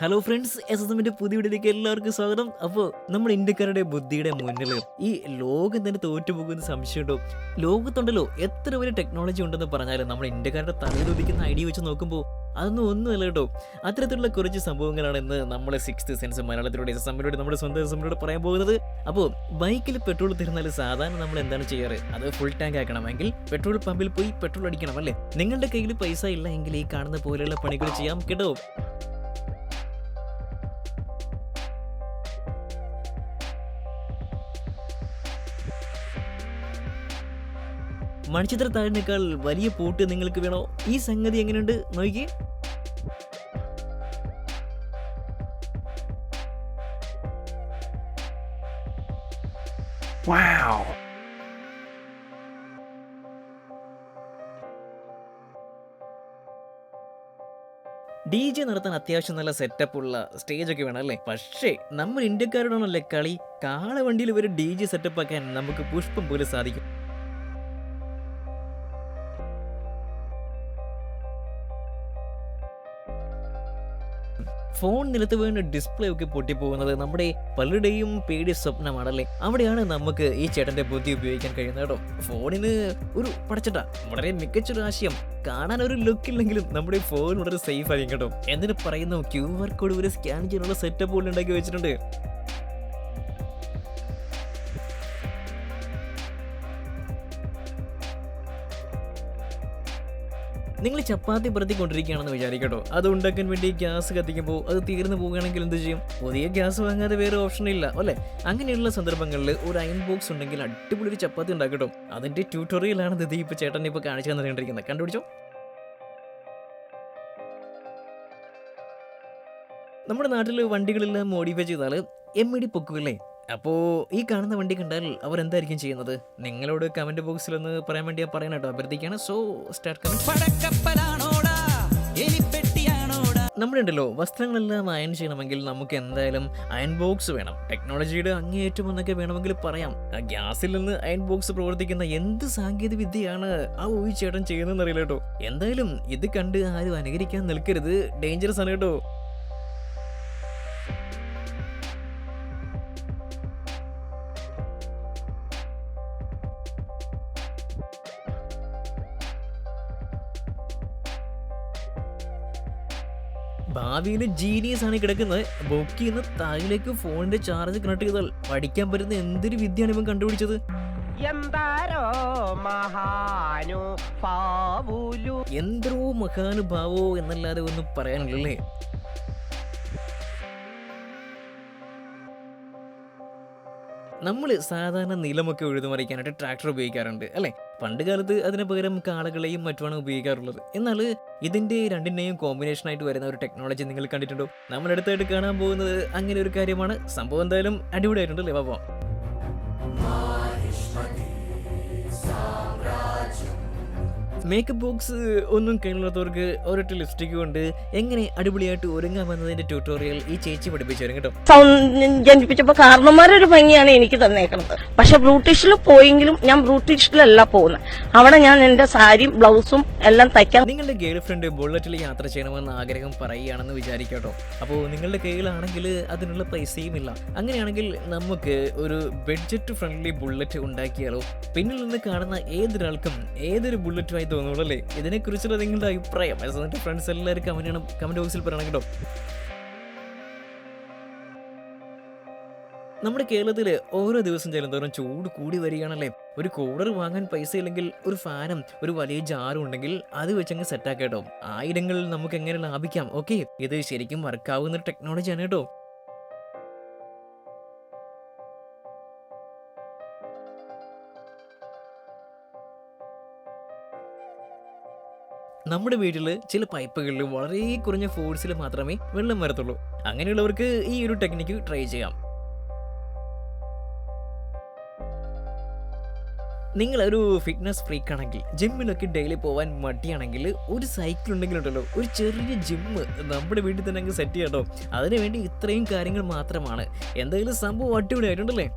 Hello friends, S S എമ്മിന്റെ പുതിയ വീഡിയോയിലേക്ക് എല്ലാവർക്കും സ്വാഗതം. അപ്പോൾ നമ്മൾ ഇന്ത്യക്കാരുടെ ബുദ്ധിയുടെ മുന്നിൽ ഈ ലോകം തന്നെ തോറ്റുപോകുന്ന സംശയമുണ്ടോ? ലോകത്തുണ്ടല്ലോ എത്ര വലിയ ടെക്നോളജി ഉണ്ടെന്ന് പറഞ്ഞാലും നമ്മൾ ഇന്ത്യക്കാരുടെ തലയിലൊതിക്കുന്ന ഐഡിയ വെച്ച് നോക്കുമ്പോൾ അതൊന്നും ഒന്നുമല്ല കേട്ടോ. അത്തരത്തിലുള്ള കുറച്ച് സംഭവങ്ങളാണ് ഇന്ന് നമ്മളെ സിക്സ്ത് സെൻസ് മലയാളത്തിലൂടെ എസ് എസ് എമ്മിലൂടെ നമ്മുടെ സ്വന്തം എസ് എമ്മിലൂടെ പറയാൻ പോകുന്നത്. അപ്പോൾ ബൈക്കിൽ പെട്രോൾ തീർന്നാൽ സാധാരണ നമ്മൾ എന്താണ് ചെയ്യാറ്? അത് ഫുൾ ടാങ്ക് ആക്കണമെങ്കിൽ പെട്രോൾ പമ്പിൽ പോയി പെട്രോൾ അടിക്കണം അല്ലേ? നിങ്ങളുടെ കയ്യിൽ പൈസ ഇല്ല എങ്കിൽ ഈ കാണുന്ന പോലെയുള്ള പണികൾ ചെയ്യാം കേട്ടോ. മണിച്ചിത്ര താഴിനേക്കാൾ വലിയ പോട്ട് നിങ്ങൾക്ക് വേണോ? ഈ സംഗതി എങ്ങനെയുണ്ട് നോക്കിയേ. Wow. DJ നടത്താൻ അത്യാവശ്യം നല്ല സെറ്റപ്പ് ഉള്ള സ്റ്റേജ് ഒക്കെ വേണം അല്ലേ? പക്ഷേ നമ്മൾ ഇന്ത്യക്കാരോടാണല്ലേ കളി. കാളവണ്ടിയിൽ ഒരു DJ സെറ്റപ്പ് ആക്കാൻ നമുക്ക് പുഷ്പം പോലെ സാധിക്കും. ഫോൺ നിലത്ത് വീണ് ഡിസ്പ്ലേ ഒക്കെ പൊട്ടിപ്പോകുന്നത് നമ്മുടെ പലരുടെയും പേടി സ്വപ്നമാണല്ലേ. അവിടെയാണ് നമുക്ക് ഈ ചേട്ടന്റെ ബുദ്ധി ഉപയോഗിക്കാൻ കഴിയുന്നത് കേട്ടോ. ഫോണിന് ഒരു പടച്ചട്ട വളരെ മികച്ചൊരു ആശയം. കാണാൻ ഒരു ലുക്ക് ഇല്ലെങ്കിലും നമ്മുടെ ഫോൺ വളരെ സേഫ് ആയിരിക്കും കേട്ടോ. എന്നിട്ട് പറയുന്നു QR കോഡ് വരെ സ്കാൻ ചെയ്യാനുള്ള സെറ്റപ്പ് പോലെ ഉണ്ടാക്കി വെച്ചിട്ടുണ്ട്. നിങ്ങൾ ചപ്പാത്തി പറത്തിക്കൊണ്ടിരിക്കുകയാണെന്ന് വിചാരിക്കട്ടോ. അത് ഉണ്ടാക്കാൻ വേണ്ടി ഗ്യാസ് കത്തിക്കുമ്പോൾ അത് തീർന്നു പോവുകയാണെങ്കിൽ എന്ത് ചെയ്യും? പുതിയ ഗ്യാസ് വാങ്ങാതെ വേറെ ഓപ്ഷൻ ഇല്ല അല്ലേ? അങ്ങനെയുള്ള സന്ദർഭങ്ങളിൽ ഒരു അയൺ ബോക്സ് ഉണ്ടെങ്കിൽ അടിപൊളി ഒരു ചപ്പാത്തി ഉണ്ടാക്കട്ടോ. അതിന്റെ ട്യൂട്ടോറിയലാണ് ഇത് ഇപ്പോൾ ചേട്ടൻ ഇപ്പോൾ കാണിച്ചു തന്നിരിക്കുന്നത്. കണ്ടുപിടിച്ചോ. നമ്മുടെ നാട്ടിൽ വണ്ടികളെല്ലാം മോഡിഫൈ ചെയ്താൽ MID പൊക്കുമല്ലേ? അപ്പോൾ ഈ കാണുന്ന വണ്ടി കണ്ടാൽ അവർ എന്തായിരിക്കും ചെയ്യുന്നത്? നിങ്ങളോട് കമന്റ് ബോക്സിൽ ഒന്ന് പറയാൻ വേണ്ടി പറയാൻ കേട്ടോ, അഭ്യർത്ഥിക്കുകയാണ്. So start comment. നമ്മുടെ ഉണ്ടല്ലോ വസ്ത്രങ്ങളെല്ലാം അയൺ ചെയ്യണമെങ്കിൽ നമുക്ക് എന്തായാലും അയൺ ബോക്സ് വേണം. ടെക്നോളജിയുടെ അങ്ങേയറ്റം എന്നൊക്കെ വേണമെങ്കിൽ പറയാം. ഗ്യാസിൽ നിന്ന് അയൺ ബോക്സ് പ്രവർത്തിക്കുന്ന എന്ത് സാങ്കേതിക വിദ്യയാണ് ആ ചേട്ടൻ ചെയ്യുന്നതെന്ന് അറിയില്ല കേട്ടോ. എന്തായാലും ഇത് കണ്ട് ആരും അനുകരിക്കാൻ നിൽക്കരുത്, ഡേഞ്ചറസ് ആണ് കേട്ടോ. ഭാവിയിൽ ജീനിയസ് ആണ് കിടക്കുന്നത്. ബുക്ക് ചെയ്യുന്ന താഴിലേക്ക് ഫോണിന്റെ ചാർജ് കണക്ട് ചെയ്താൽ പഠിക്കാൻ പറ്റുന്ന എന്തൊരു വിദ്യയാണ് ഇവൻ കണ്ടുപിടിച്ചത്. എന്തോ മഹാനുഭാവോ എന്നല്ലാതെ ഒന്നും പറയാനില്ലല്ലേ. നമ്മൾ സാധാരണ നിലമൊക്കെ ഉഴുതുമറിക്കാനായിട്ട് ട്രാക്ടർ ഉപയോഗിക്കാറുണ്ട് അല്ലേ? പണ്ട് കാലത്ത് അതിന് പകരം കാളകളെയും മറ്റുമാണ് ഉപയോഗിക്കാറുള്ളത്. എന്നാൽ ഇതിന്റെ രണ്ടിന്റെയും കോമ്പിനേഷനായിട്ട് വരുന്ന ഒരു ടെക്നോളജി നിങ്ങൾ കണ്ടിട്ടുണ്ടോ? നമ്മൾ അടുത്തായിട്ട് കാണാൻ പോകുന്നത് അങ്ങനെ ഒരു കാര്യമാണ്. സംഭവം എന്തായാലും അടിപൊളിയായിട്ടുണ്ടല്ലേ ബാബ. മേക്കപ്പ് ബോക്സ് ഒന്നും കയ്യിലുള്ളവർക്ക് ഒരൊറ്റ ലിപ്സ്റ്റിക് കൊണ്ട് എങ്ങനെ അടിപൊളിയായിട്ട് ഒരുങ്ങാമെന്നതിന്റെ ട്യൂട്ടോറിയൽ ഈ ചേച്ചി പഠിപ്പിച്ചു തരും കേട്ടോ. ജനിപ്പിച്ചപ്പോ കാരണന്മാരൊരു ഭംഗിയാണ് എനിക്ക് തന്നേക്കുന്നത്. പക്ഷെ ബ്രൂട്ടീഷിൽ പോയെങ്കിലും ഞാൻ ബ്രൂട്ടീഷിലല്ല പോകുന്നത്. അവിടെ ഞാൻ എന്റെ സാരിയും ബ്ലൗസും എല്ലാം തയ്ക്കാൻ. നിങ്ങളുടെ ഗേൾ ഫ്രണ്ട് ബുള്ളറ്റിൽ യാത്ര ചെയ്യണമെന്ന് ആഗ്രഹം പറയുകയാണെന്ന് വിചാരിക്കട്ടോ. അപ്പോൾ നിങ്ങളുടെ കയ്യിലാണെങ്കിൽ അതിനുള്ള പൈസയും ഇല്ല. അങ്ങനെയാണെങ്കിൽ നമുക്ക് ഒരു ബഡ്ജറ്റ് ഫ്രണ്ട്ലി ബുള്ളറ്റ് ഉണ്ടാക്കിയാലോ? പിന്നിൽ നിന്ന് കാണുന്ന ഏതൊരാൾക്കും ഏതൊരു ബുള്ളറ്റുമായി തോന്നുള്ളൂ അല്ലേ? ഇതിനെക്കുറിച്ചുള്ള നിങ്ങളുടെ അഭിപ്രായം ഫ്രണ്ട്സ് എല്ലാവരും കമന്റ് ബോക്സിൽ പറയണം കേട്ടോ. നമ്മുടെ കേരളത്തിൽ ഓരോ ദിവസം ചെല്ലുന്തോറും ചൂട് കൂടി വരികയാണല്ലേ. ഒരു കൂളർ വാങ്ങാൻ പൈസ ഇല്ലെങ്കിൽ ഒരു ഫാനും ഒരു വലിയ ജാറും ഉണ്ടെങ്കിൽ അത് വെച്ചങ്ങ് സെറ്റാക്കാം കേട്ടോ. ആയിരങ്ങളിൽ നമുക്ക് എങ്ങനെ ലാഭിക്കാം. ഓക്കെ, ഇത് ശരിക്കും വർക്കാവുന്ന ഒരു ടെക്നോളജിയാണ് കേട്ടോ. നമ്മുടെ വീട്ടിൽ ചില പൈപ്പുകളിൽ വളരെ കുറഞ്ഞ ഫോഴ്സിൽ മാത്രമേ വെള്ളം വരത്തുള്ളൂ. അങ്ങനെയുള്ളവർക്ക് ഈ ഒരു ടെക്നിക്ക് ട്രൈ ചെയ്യാം. നിങ്ങളൊരു ഫിറ്റ്നസ് ഫ്രീക്ക് ആണെങ്കിൽ, ജിമ്മിലൊക്കെ ഡെയിലി പോകാൻ മടിയാണെങ്കിൽ, ഒരു സൈക്കിൾ ഉണ്ടെങ്കിലുണ്ടല്ലോ ഒരു ചെറിയ ജിമ്മ് നമ്മുടെ വീട്ടിൽ തന്നെ അങ്ങ് സെറ്റ് ചെയ്യാം കേട്ടോ. അതിനുവേണ്ടി ഇത്രയും കാര്യങ്ങൾ മാത്രമാണ്. എന്തായാലും സംഭവം അടിപൊളിയായിട്ടുണ്ടല്ലേ.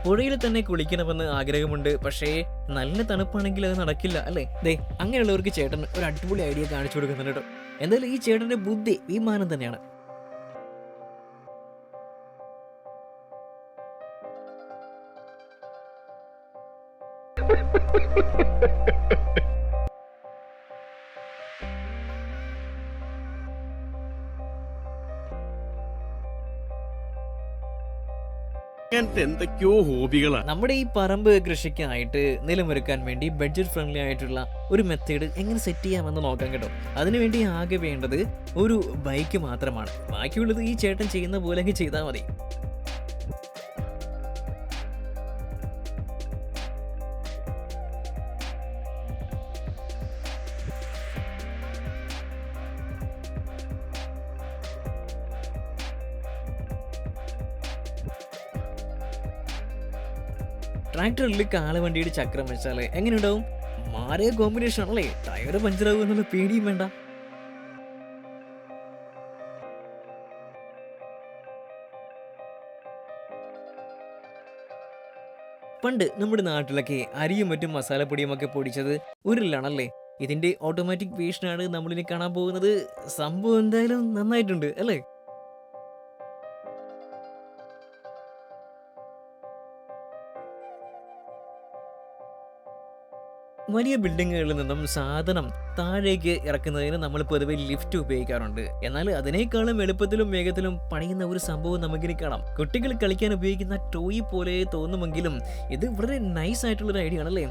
പുഴയിൽ തന്നെ കുളിക്കണമെന്ന് ആഗ്രഹമുണ്ട്, പക്ഷേ നല്ല തണുപ്പാണെങ്കിൽ അത് നടക്കില്ല അല്ലേ? ദേ അങ്ങനെയുള്ളവർക്ക് ചേട്ടൻ ഒരു അടിപൊളി ഐഡിയ കാണിച്ചു കൊടുക്കുന്നുണ്ട് കേട്ടോ. എന്തായാലും ഈ ചേട്ടന്റെ ബുദ്ധി വിമാനം തന്നെയാണ്. അങ്ങനത്തെ എന്തൊക്കെയോ ഹോബികളാണ്. നമ്മുടെ ഈ പറമ്പ് കൃഷിക്കായിട്ട് നിലമൊരുക്കാൻ വേണ്ടി ബഡ്ജറ്റ് ഫ്രണ്ട്ലി ആയിട്ടുള്ള ഒരു മെത്തേഡ് എങ്ങനെ സെറ്റ് ചെയ്യാമെന്ന് നോക്കാം കേട്ടോ. അതിനുവേണ്ടി ആകെ വേണ്ടത് ഒരു ബൈക്ക് മാത്രമാണ്. ബാക്കിയുള്ളത് ഈ ചേട്ടൻ ചെയ്യുന്ന പോലെ ചെയ്താൽ മതി. ട്രാക്ടറിൽ കാളവണ്ടിയുടെ ചക്രം വെച്ചാൽ എങ്ങനെ ഉണ്ടാവും? മാറിയ കോമ്പിനേഷൻ ആണല്ലേ. ടയർ പഞ്ചറാകും എന്നുള്ള പേടിയും വേണ്ട. പണ്ട് നമ്മുടെ നാട്ടിലൊക്കെ അരിയും മറ്റും മസാലപ്പൊടിയും ഒക്കെ പൊടിച്ചത് ഉരുളിലാണല്ലേ. ഇതിന്റെ ഓട്ടോമാറ്റിക് വേഷനാണ് നമ്മളിനി കാണാൻ പോകുന്നത്. സംഭവം എന്തായാലും നന്നായിട്ടുണ്ട് അല്ലേ? വലിയ ബിൽഡിങ്ങുകളിൽ നിന്നും സാധനം താഴേക്ക് ഇറക്കുന്നതിന് നമ്മൾ പൊതുവെ ലിഫ്റ്റ് ഉപയോഗിക്കാറുണ്ട്. എന്നാൽ അതിനേക്കാളും എളുപ്പത്തിലും വേഗത്തിലും പണിയുന്ന ഒരു സംഭവം നമുക്കിനി കാണാം. കുട്ടികൾ കളിക്കാൻ ഉപയോഗിക്കുന്ന ടോയ് പോലെ തോന്നുമെങ്കിലും ഇത് വളരെ നൈസ് ആയിട്ടുള്ളൊരു ഐഡിയ ആണല്ലേ.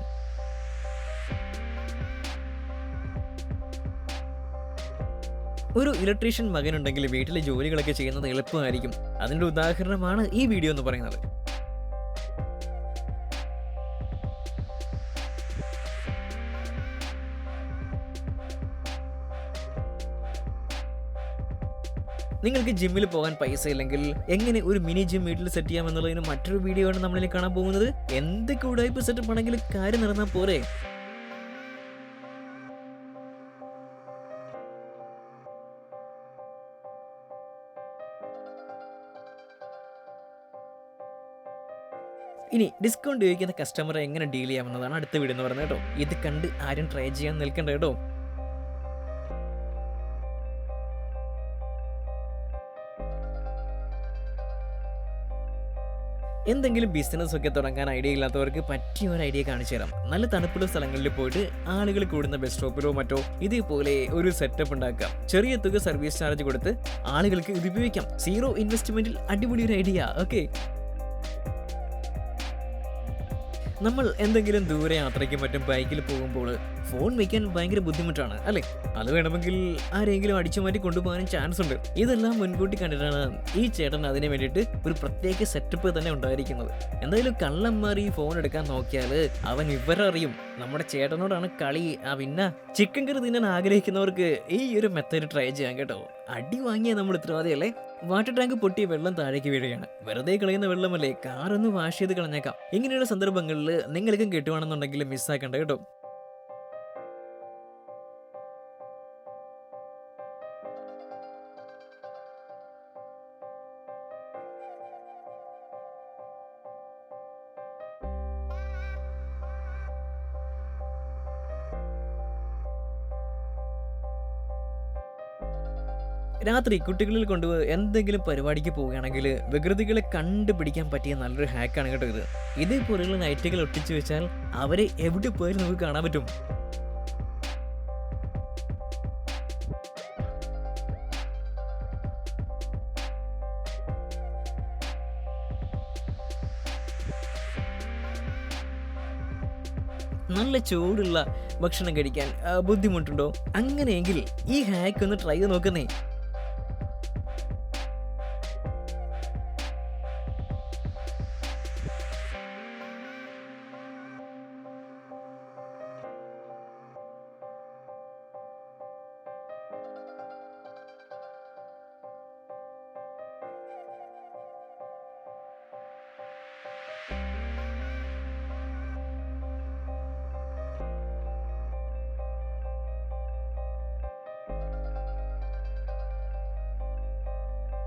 ഒരു ഇലക്ട്രീഷ്യൻ മകനുണ്ടെങ്കിൽ വീട്ടിലെ ജോലികളൊക്കെ ചെയ്യുന്നത് എളുപ്പമായിരിക്കും. അതിൻ്റെ ഉദാഹരണമാണ് ഈ വീഡിയോ എന്ന് പറയുന്നത്. നിങ്ങൾക്ക് ജിമ്മിൽ പോകാൻ പൈസ ഇല്ലെങ്കിൽ എങ്ങനെ ഒരു മിനി ജിം വീട്ടിൽ സെറ്റ് ചെയ്യാം എന്നുള്ളതിന് മറ്റൊരു വീഡിയോ ആണ് നമ്മളിനി കാണാൻ പോകുന്നത്. എന്തൊക്കെ ഉടായ്പ സെറ്റപ്പ് ആണെങ്കിൽ കാര്യം നടന്നാൽ പോരെ. ഇനി ഡിസ്കൗണ്ട് ഉപയോഗിക്കുന്ന കസ്റ്റമറെ എങ്ങനെ ഡീൽ ചെയ്യാമെന്നതാണ് അടുത്ത വീഡിയോ എന്ന് പറയുന്നത് കേട്ടോ. ഇത് കണ്ട് ആരും ട്രൈ ചെയ്യാൻ നിൽക്കണ്ട കേട്ടോ. എന്തെങ്കിലും ബിസിനസ് ഒക്കെ തുടങ്ങാൻ ഐഡിയ ഇല്ലാത്തവർക്ക് പറ്റിയ ഒരു ഐഡിയ കാണിച്ചു തരാം. നല്ല തണുപ്പുള്ള സ്ഥലങ്ങളിൽ പോയിട്ട് ആളുകൾ കൂടുന്ന ബസ് സ്റ്റോപ്പിലോ മറ്റോ ഇതേപോലെ ഒരു സെറ്റപ്പ് ഉണ്ടാക്കാം. ചെറിയ തുക സർവീസ് ചാർജ് കൊടുത്ത് ആളുകൾക്ക് ഇത് ഉപയോഗിക്കാം. സീറോ ഇൻവെസ്റ്റ്മെന്റിൽ അടിപൊളി ഒരു ഐഡിയ. ഓക്കെ, നമ്മൾ എന്തെങ്കിലും ദൂരെ യാത്രയ്ക്ക് മറ്റും ബൈക്കിൽ പോകുമ്പോൾ ഫോൺ വയ്ക്കാൻ ഭയങ്കര ബുദ്ധിമുട്ടാണ് അല്ലേ. അത് വേണമെങ്കിൽ ആരെങ്കിലും അടിച്ചു മാറ്റി കൊണ്ടുപോകാനും ചാൻസ് ഉണ്ട്. ഇതെല്ലാം മുൻകൂട്ടി കണ്ടിട്ടാണ് ഈ ചേട്ടൻ അതിന് വേണ്ടിയിട്ട് ഒരു പ്രത്യേക സെറ്റപ്പ് തന്നെ ഉണ്ടായിരിക്കുന്നത്. എന്തായാലും കള്ളം മാറി ഫോൺ എടുക്കാൻ നോക്കിയാൽ അവൻ വിവരറിയും. നമ്മുടെ ചേട്ടനോടാണ് കളി. പിന്നെ ചിക്കൻ കറി തിന്നാൻ ആഗ്രഹിക്കുന്നവർക്ക് ഈ ഒരു മെത്തേഡ് ട്രൈ ചെയ്യാം കേട്ടോ. അടി വാങ്ങിയാൽ നമ്മൾ ഉത്തരവാദിയല്ലേ. വാട്ടർ ടാങ്ക് പൊട്ടി വെള്ളം താഴേക്ക് വീഴുകയാണ്. വെറുതെ കളയുന്ന വെള്ളമല്ലേ, കാറൊന്ന് വാഷ് ചെയ്ത് കളഞ്ഞേക്കാം. ഇങ്ങനെയുള്ള സന്ദർഭങ്ങളിൽ നിങ്ങൾക്കും കിട്ടുവാണെന്നുണ്ടെങ്കിൽ മിസ്സാക്കണ്ട കേട്ടോ. രാത്രി കുട്ടികളിൽ കൊണ്ടുപോയി എന്തെങ്കിലും പരിപാടിക്ക് പോവുകയാണെങ്കിൽ വികൃതികളെ കണ്ടുപിടിക്കാൻ പറ്റിയ നല്ലൊരു ഹാക്കാണ് കേട്ടോ ഇത്. ഇതേപോലെയുള്ള നൈറ്റുകൾ ഒട്ടിച്ചു വെച്ചാൽ അവരെ എവിടെ പോയാലും നമുക്ക് കാണാൻ പറ്റും. നല്ല ചൂടുള്ള ഭക്ഷണം കഴിക്കാൻ ബുദ്ധിമുട്ടുണ്ടോ? അങ്ങനെയെങ്കിൽ ഈ ഹാക്ക് ഒന്ന് ട്രൈ ചെയ്ത് നോക്കുന്നേ.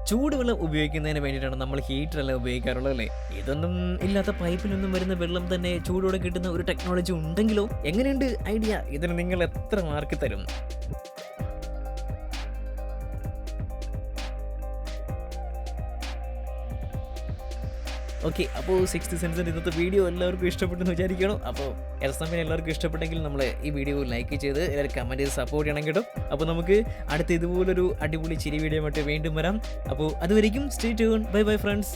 ചൂടുവെള്ളം ഉപയോഗിക്കുന്നതിന് വേണ്ടിയിട്ടാണ് നമ്മൾ ഹീറ്ററെല്ലാം ഉപയോഗിക്കാറുള്ളത് അല്ലേ? ഇതൊന്നും ഇല്ലാത്ത പൈപ്പിലൊന്നും വരുന്ന വെള്ളം തന്നെ ചൂടോടെ കിട്ടുന്ന ഒരു ടെക്നോളജി ഉണ്ടെങ്കിലോ? എങ്ങനെയുണ്ട് ഐഡിയ? ഇതിന് നിങ്ങൾ എത്ര മാർക്ക് തരും? ഓക്കെ, അപ്പോൾ സിക്സ്ത് സെൻസിൻ്റെ ഇന്നത്തെ വീഡിയോ എല്ലാവർക്കും ഇഷ്ടപ്പെട്ടെന്ന് വിചാരിക്കണം. അപ്പോൾ സമയം എല്ലാവർക്കും ഇഷ്ടപ്പെട്ടെങ്കിൽ നമ്മൾ ഈ വീഡിയോ ലൈക്ക് ചെയ്ത് എല്ലാവരും കമൻറ്റ് ചെയ്ത് സപ്പോർട്ട് ചെയ്യണം കേട്ടോ. അപ്പോൾ നമുക്ക് അടുത്ത ഇതുപോലൊരു അടിപൊളി ചിരി വീഡിയോ ആയിട്ട് വീണ്ടും വരാം. അപ്പോൾ അതുവരെയും stay tune. Bye bye friends.